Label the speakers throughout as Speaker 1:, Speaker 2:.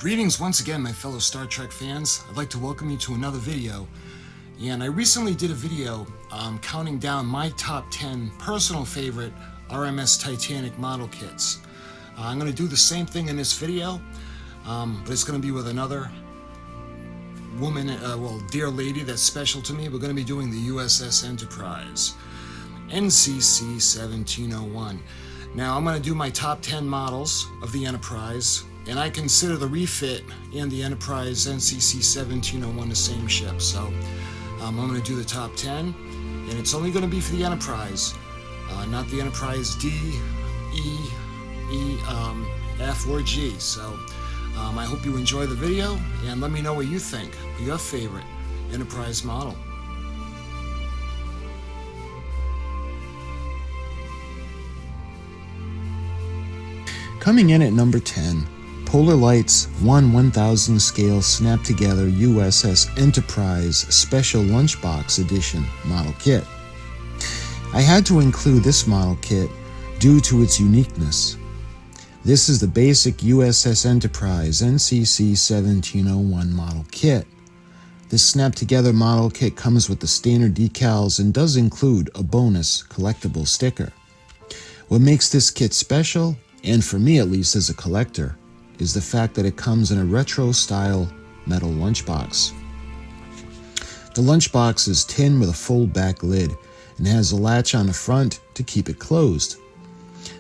Speaker 1: Greetings once again, my fellow Star Trek fans. I'd like to welcome you to another video. And I recently did a video counting down my top 10 personal favorite RMS Titanic model kits. I'm going to do the same thing in this video, but it's going to be with another woman, dear lady that's special to me. We're going to be doing the U.S.S. Enterprise, NCC-1701. Now I'm going to do my top 10 models of the Enterprise, and I consider the refit and the Enterprise NCC-1701 the same ship. So I'm going to do the top 10, and it's only going to be for the Enterprise, not the Enterprise D, E, F, or G. So I hope you enjoy the video, and let me know what you think, your favorite Enterprise model.
Speaker 2: Coming in at number 10, Polar Lights 1/1000 scale snap together U.S.S. Enterprise Special Lunchbox Edition model kit. I had to include this model kit due to its uniqueness. This is the basic U.S.S. Enterprise NCC-1701 model kit. This snap together model kit comes with the standard decals and does include a bonus collectible sticker. What makes this kit special, and for me at least as a collector, is the fact that it comes in a retro-style metal lunchbox. The lunchbox is tin with a full-back lid and has a latch on the front to keep it closed.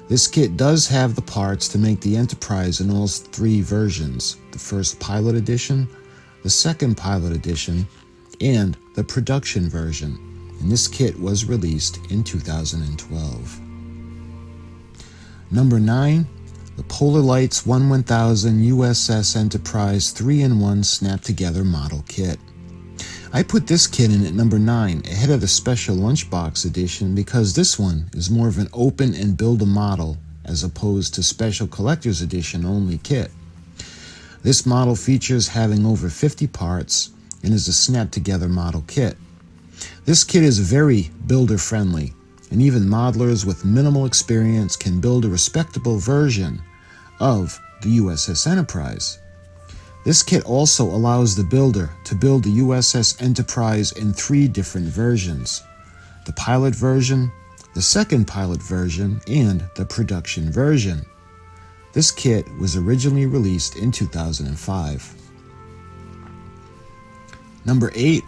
Speaker 2: This kit does have the parts to make the Enterprise in all three versions: the first Pilot Edition, the second Pilot Edition, and the production version, and this kit was released in 2012. Number 9, the Polar Lights 1/1000 U.S.S. Enterprise 3-in-1 snap-together model kit. I put this kit in at number 9 ahead of the Special Lunchbox Edition because this one is more of an open and build a model as opposed to Special Collector's Edition only kit. This model features having over 50 parts and is a snap-together model kit. This kit is very builder-friendly, and even modelers with minimal experience can build a respectable version of the U.S.S. Enterprise. This kit also allows the builder to build the U.S.S. Enterprise in 3 different versions: the pilot version, the second pilot version, and the production version. This kit was originally released in 2005. Number 8,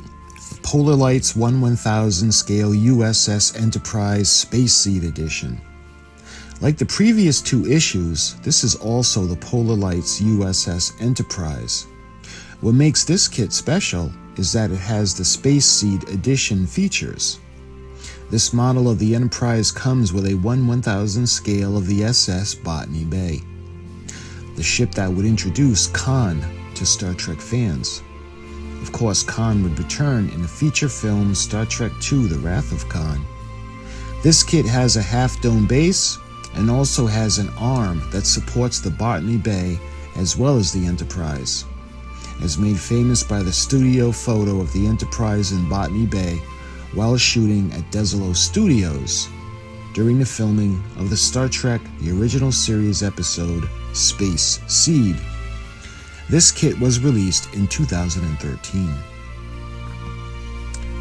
Speaker 2: Polar Lights 1/1000 scale U.S.S. Enterprise Space Seed Edition. Like the previous 2 issues, this is also the Polar Lights U.S.S. Enterprise. What makes this kit special is that it has the Space Seed Edition features. This model of the Enterprise comes with a 1/1000 scale of the SS Botany Bay, the ship that would introduce Khan to Star Trek fans. Of course, Khan would return in the feature film Star Trek II: The Wrath of Khan. This kit has a half-dome base and also has an arm that supports the Botany Bay as well as the Enterprise. As made famous by the studio photo of the Enterprise in Botany Bay while shooting at Deselos Studios during the filming of the Star Trek The Original Series episode Space Seed. This kit was released in 2013.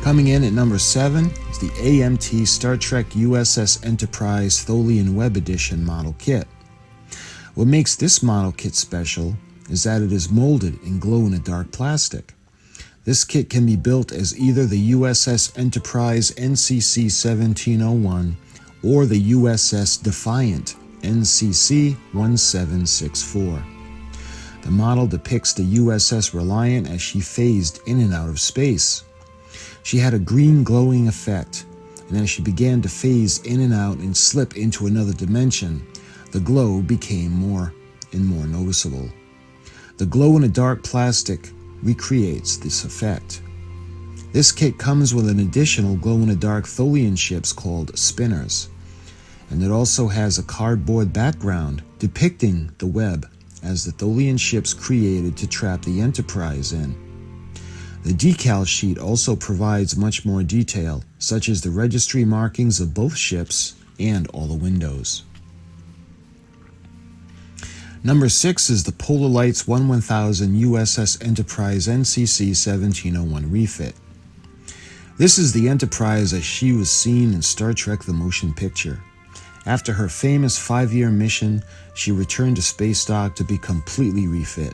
Speaker 2: Coming in at number 7 is the AMT Star Trek U.S.S. Enterprise Tholian Web Edition model kit. What makes this model kit special is that it is molded in glow-in-the-dark plastic. This kit can be built as either the U.S.S. Enterprise NCC-1701 or the U.S.S. Defiant NCC-1764. The model depicts the USS Reliant as she phased in and out of space. She had a green glowing effect, and as she began to phase in and out and slip into another dimension, the glow became more and more noticeable. The glow-in-the-dark plastic recreates this effect. This kit comes with an additional glow-in-the-dark Tholian ships called spinners, and it also has a cardboard background depicting the web as the Tholian ships created to trap the Enterprise in. The decal sheet also provides much more detail, such as the registry markings of both ships and all the windows. Number 6 is the Polar Lights 1-1000 U.S.S. Enterprise NCC-1701 refit. This is the Enterprise as she was seen in Star Trek the Motion Picture. After her famous 5-year mission, she returned to space dock to be completely refit.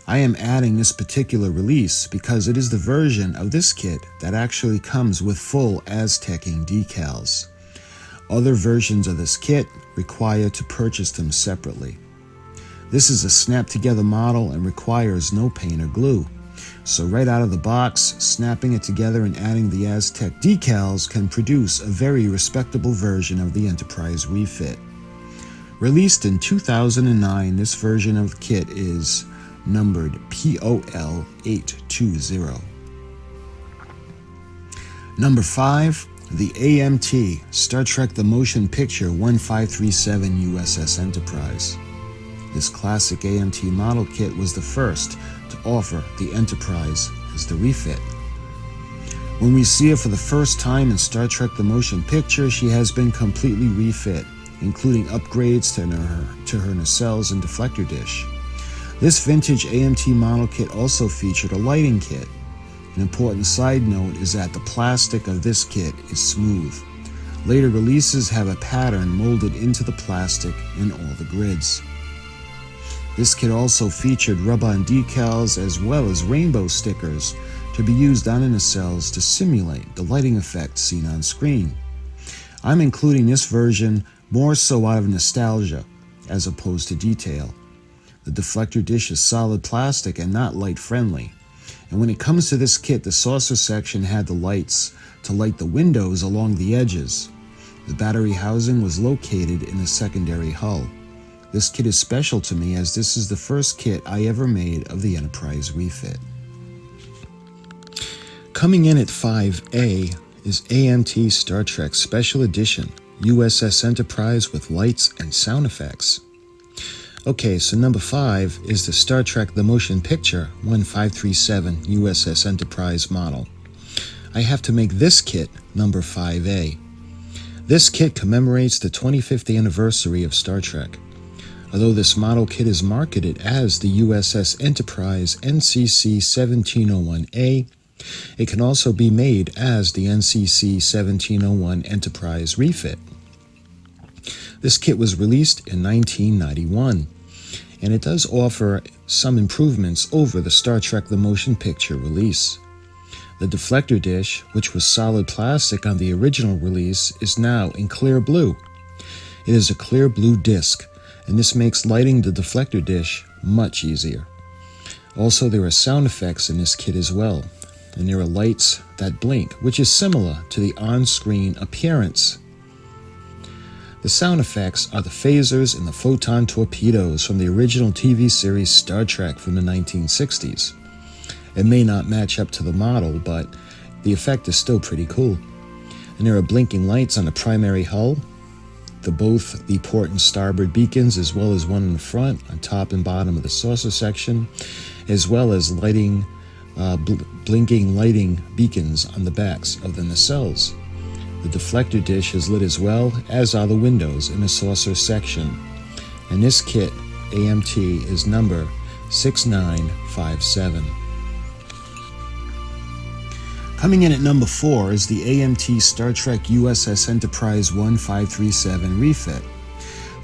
Speaker 2: I am adding this particular release because it is the version of this kit that actually comes with full Aztecing decals. Other versions of this kit require to purchase them separately. This is a snap-together model and requires no paint or glue. So right out of the box, snapping it together and adding the Aztec decals can produce a very respectable version of the Enterprise refit. Released in 2009, this version of the kit is numbered POL 820. Number 5, the AMT Star Trek the Motion Picture 1537 U.S.S. Enterprise. This classic AMT model kit was the first to offer the Enterprise as the refit. When we see her for the first time in Star Trek the Motion Picture, she has been completely refit, including upgrades to her nacelles and deflector dish. This vintage AMT model kit also featured a lighting kit. An important side note is that the plastic of this kit is smooth. Later releases have a pattern molded into the plastic in all the grids. This kit also featured rub-on decals as well as rainbow stickers to be used on the nacelles to simulate the lighting effect seen on screen. I'm including this version more so out of nostalgia as opposed to detail. The deflector dish is solid plastic and not light friendly. And when it comes to this kit, the saucer section had the lights to light the windows along the edges. The battery housing was located in the secondary hull. This kit is special to me as this is the first kit I ever made of the Enterprise refit. Coming in at 5A is AMT Star Trek Special Edition U.S.S. Enterprise with lights and sound effects. Okay, so number 5 is the Star Trek the Motion Picture 1537 U.S.S. Enterprise model. I have to make this kit number 5A. This kit commemorates the 25th anniversary of Star Trek. Although this model kit is marketed as the U.S.S. Enterprise NCC-1701A, it can also be made as the NCC-1701 Enterprise refit. This kit was released in 1991, and it does offer some improvements over the Star Trek the Motion Picture release. The deflector dish, which was solid plastic on the original release, is now in clear blue. It is a clear blue disc, and this makes lighting the deflector dish much easier. Also, there are sound effects in this kit as well, and there are lights that blink, which is similar to the on-screen appearance. The sound effects are the phasers and the photon torpedoes from the original TV series Star Trek from the 1960s. It may not match up to the model, but the effect is still pretty cool. And there are blinking lights on the primary hull, both the port and starboard beacons, as well as one in the front on top and bottom of the saucer section, as well as blinking lighting beacons on the backs of the nacelles. The deflector dish is lit as well, as are the windows in the saucer section. And this kit, AMT, is number 6957. Coming in at number 4 is the AMT Star Trek U.S.S. Enterprise 1537 refit.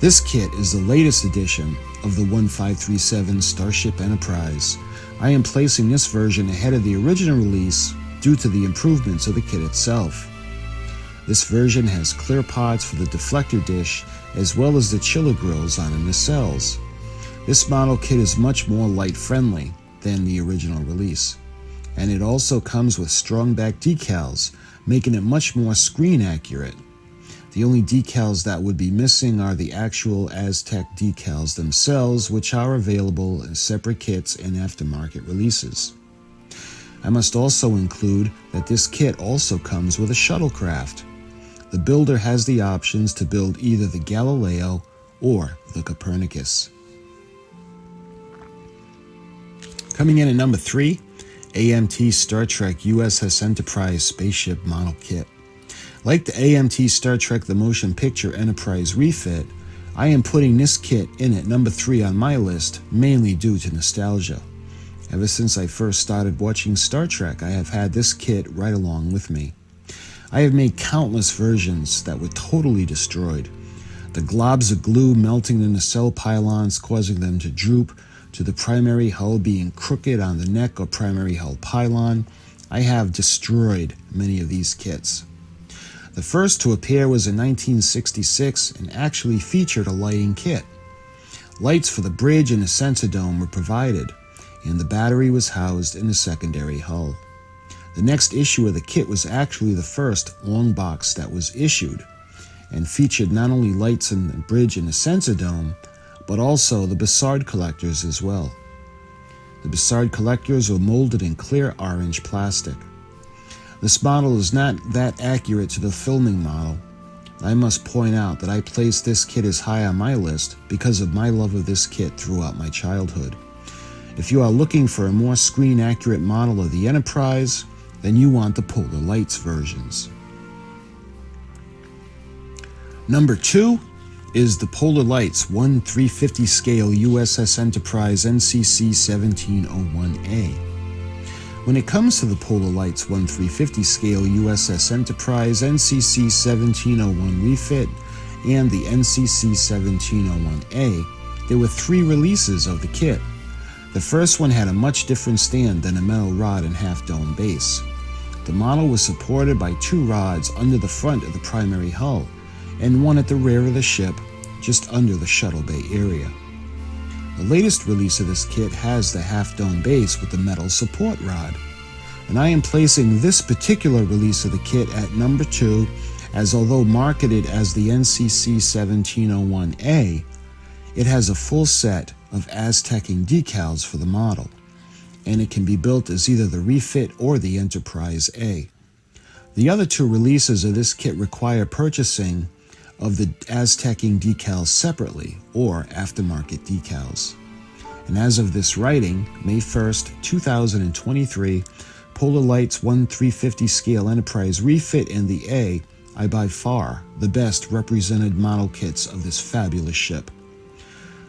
Speaker 2: This kit is the latest edition of the 1537 Starship Enterprise. I am placing this version ahead of the original release due to the improvements of the kit itself. This version has clear pods for the deflector dish as well as the chiller grills on the nacelles. This model kit is much more light friendly than the original release. And it also comes with strong back decals, making it much more screen accurate. The only decals that would be missing are the actual Aztec decals themselves, which are available in separate kits and aftermarket releases. I must also include that this kit also comes with a shuttlecraft. The builder has the options to build either the Galileo or the Copernicus. Coming in at number 3, AMT Star Trek U.S.S. Enterprise Spaceship Model Kit. Like the AMT Star Trek the Motion Picture Enterprise refit, I am putting this kit in at number 3 on my list, mainly due to nostalgia. Ever since I first started watching Star Trek, I have had this kit right along with me. I have made countless versions that were totally destroyed. The globs of glue melting in the cell pylons, causing them to droop, to the primary hull being crooked on the neck or primary hull pylon. I have destroyed many of these kits. The first to appear was in 1966 and actually featured a lighting kit. Lights for the bridge and the sensor dome were provided, and the battery was housed in the secondary hull. The next issue of the kit was actually the first long box that was issued, and featured not only lights in the bridge and the sensor dome, but also the Bussard collectors as well. The Bussard collectors were molded in clear orange plastic. This model is not that accurate to the filming model. I must point out that I placed this kit as high on my list because of my love of this kit throughout my childhood. If you are looking for a more screen-accurate model of the Enterprise, then you want the Polar Lights versions. Number 2 is the Polar Lights 1/350 scale U.S.S. Enterprise NCC-1701A. When it comes to the Polar Lights 1/350 scale U.S.S. Enterprise NCC-1701 refit and the NCC-1701A, there were 3 releases of the kit. The first one had a much different stand than a metal rod and half-dome base. The model was supported by 2 rods under the front of the primary hull, and one at the rear of the ship, just under the shuttle bay area. The latest release of this kit has the half-dome base with the metal support rod, and I am placing this particular release of the kit at number 2, as although marketed as the NCC-1701A, it has a full set of Aztecing decals for the model, and it can be built as either the refit or the Enterprise A. The other 2 releases of this kit require purchasing of the Aztecing decals separately, or aftermarket decals. And as of this writing, May 1st, 2023, Polar Lights 1/350 scale Enterprise refit and the A are by far the best represented model kits of this fabulous ship.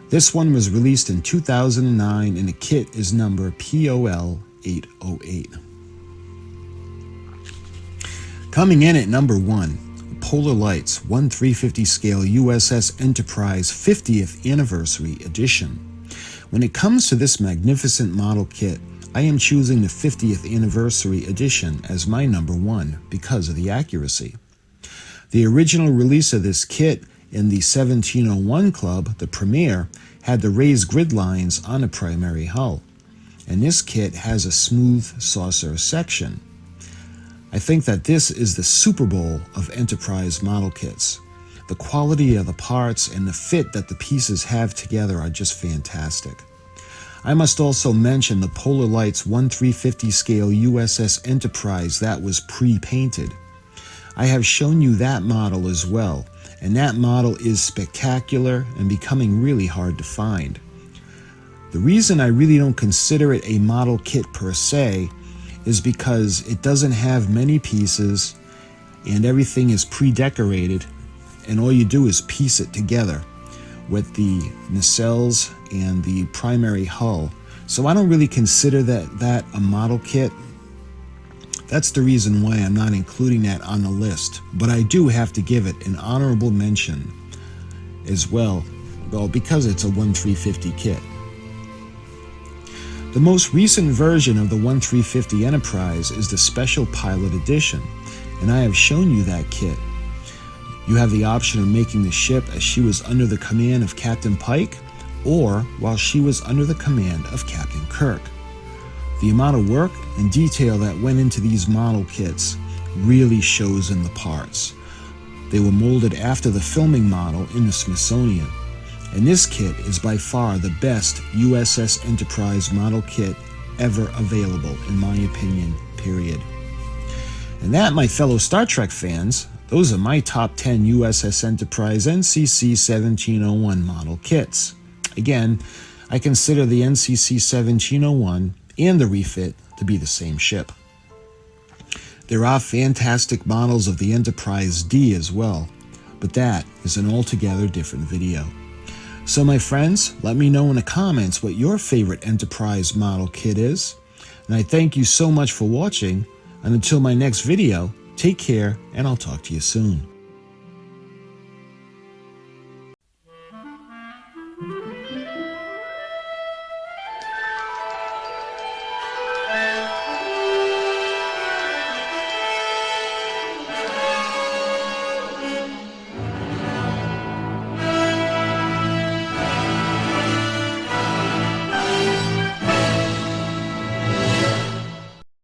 Speaker 2: This one was released in 2009 and the kit is number POL 808. Coming in at number 1, Polar Lights 1/350 scale U.S.S. Enterprise 50th Anniversary Edition. When it comes to this magnificent model kit, I am choosing the 50th Anniversary Edition as my number 1 because of the accuracy. The original release of this kit in the 1701 Club, the premiere, had the raised grid lines on the primary hull, and this kit has a smooth saucer section. I think that this is the Super Bowl of Enterprise model kits. The quality of the parts and the fit that the pieces have together are just fantastic. I must also mention the Polar Lights 1/350 scale U.S.S. Enterprise that was pre-painted. I have shown you that model as well, and that model is spectacular and becoming really hard to find. The reason I really don't consider it a model kit per se is because it doesn't have many pieces and everything is pre-decorated, and all you do is piece it together with the nacelles and the primary hull. So I don't really consider that a model kit. That's the reason why I'm not including that on the list, but I do have to give it an honorable mention as well, because it's a 1/350 kit. The most recent version of the 1/350 Enterprise is the Special Pilot Edition, and I have shown you that kit. You have the option of making the ship as she was under the command of Captain Pike, or while she was under the command of Captain Kirk. The amount of work and detail that went into these model kits really shows in the parts. They were molded after the filming model in the Smithsonian, and this kit is by far the best U.S.S. Enterprise model kit ever available, in my opinion, period. And that, my fellow Star Trek fans, those are my top 10 U.S.S. Enterprise NCC-1701 model kits. Again, I consider the NCC-1701 and the refit to be the same ship. There are fantastic models of the Enterprise D as well, but that is an altogether different video. So my friends, let me know in the comments what your favorite Enterprise model kit is. And I thank you so much for watching, and until my next video, take care and I'll talk to you soon.